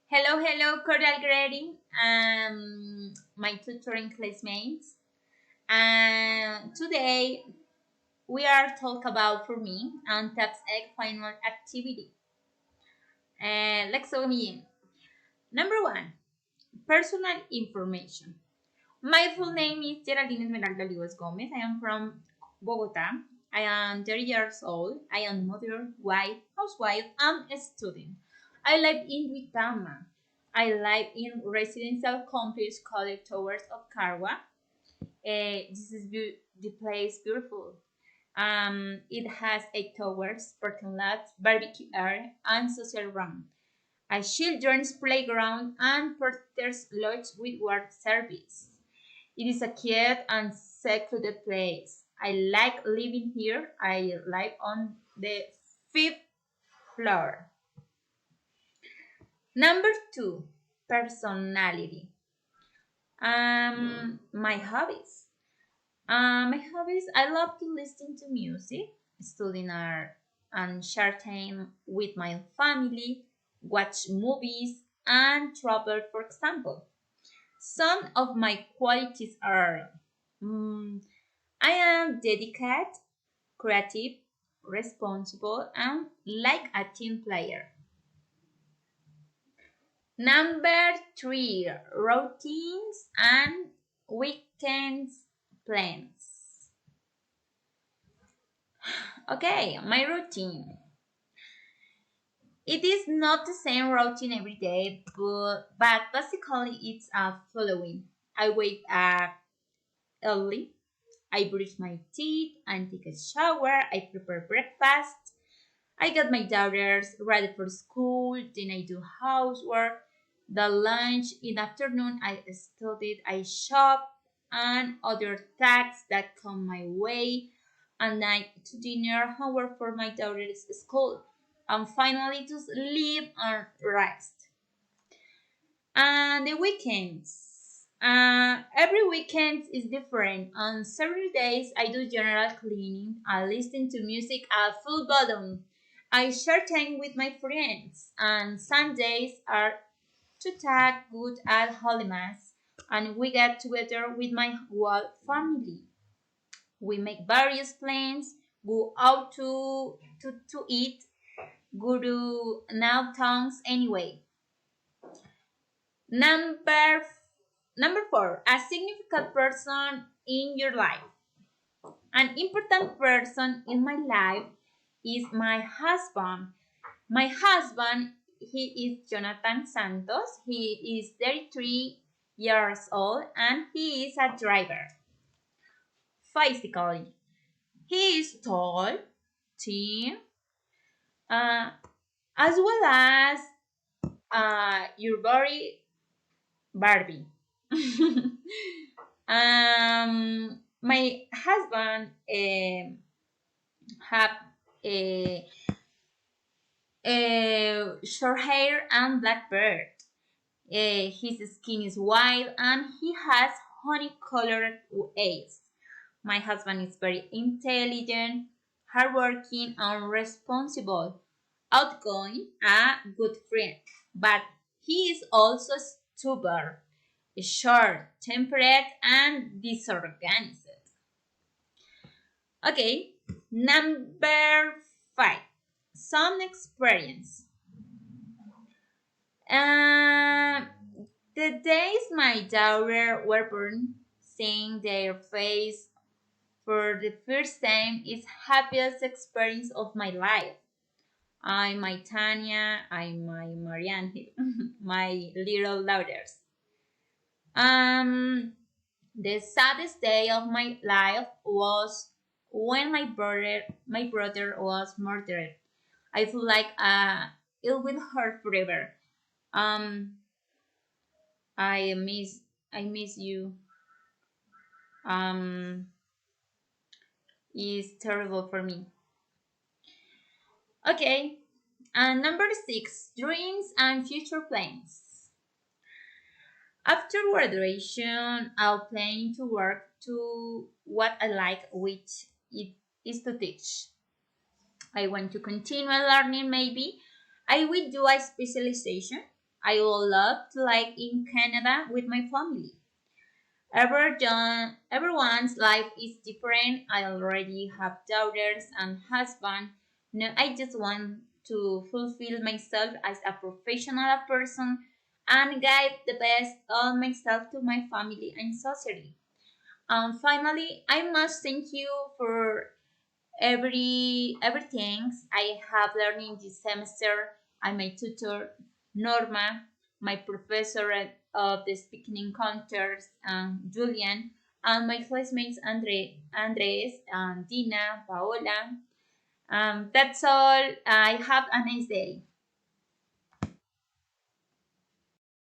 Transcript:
Hello, hello, cordial greeting, my tutoring classmates. And today we are talk about for me and TAPS egg final activity. Let's go in. Number one, personal information. My full name is Geraldine Esmeralda Olivos Gomez. I am from Bogota. I am 30 years old. I am mother, wife, housewife, and a student. I live in Duitama. I live in residential complex called Towers of Carwa. This is the place beautiful. It has 8 towers, parking lots, barbecue area, and social room. A children's playground and porter's lodge with work service. It is a quiet and secluded place. I like living here. I live on the fifth floor. Number two, personality. My hobbies. I love to listen to music, studying art, and share time with my family, watch movies, and travel, for example. Some of my qualities are I am dedicated, creative, responsible, and like a team player. Number three, routines and weekends plans. Okay, my routine. It is not the same routine every day, but basically it's a following. I wake up early. I brush my teeth and take a shower. I prepare breakfast. I get my daughters ready for school. Then I do housework. The lunch in the afternoon I studied. I shop and other tasks that come my way. And night to dinner, homework for my daughter's school. And finally to sleep and rest. And the weekends. Every weekend is different. On several days, I do general cleaning. I listen to music at full volume. I share time with my friends. And Sundays are to tag good at Holy Mass. And we get together with my whole family. We make various plans, go out to eat, go to now towns anyway. Number Number four, a significant person in your life. An important person in my life is my husband. My husband, he is Jonathan Santos. He is 33 years old and he is a driver. Physically, he is tall, thin, uh, as well as your body Barbie. My husband have a, short hair and black beard. His skin is white and he has honey colored eyes. My husband is very intelligent, hardworking, and responsible, outgoing, a good friend. But he is also stubborn, short tempered, and disorganized. Okay, number five. Some experience. Um, the days my daughter were born, seeing their face for the first time is happiest experience of my life. I my Tanya, I my Marianne, my little daughters. Um, the saddest day of my life was when my brother was murdered. I feel like it will hurt forever. Um, I miss you. Um, is terrible for me. Okay, and number six, dreams and future plans. After graduation, I'll plan to work to what I like, which it is to teach. I want to continue learning maybe. I will do a specialization. I would love to live in Canada with my family. Everyone's life is different. I already have daughters and husband. No, I just want to fulfill myself as a professional person and give the best of myself to my family and society. Finally, I must thank you for everything I have learned in this semester. I'm my tutor, Norma, my professor of the speaking encounters, Julian, and my classmates Andres, Dina, Paola. That's all. I have a nice day.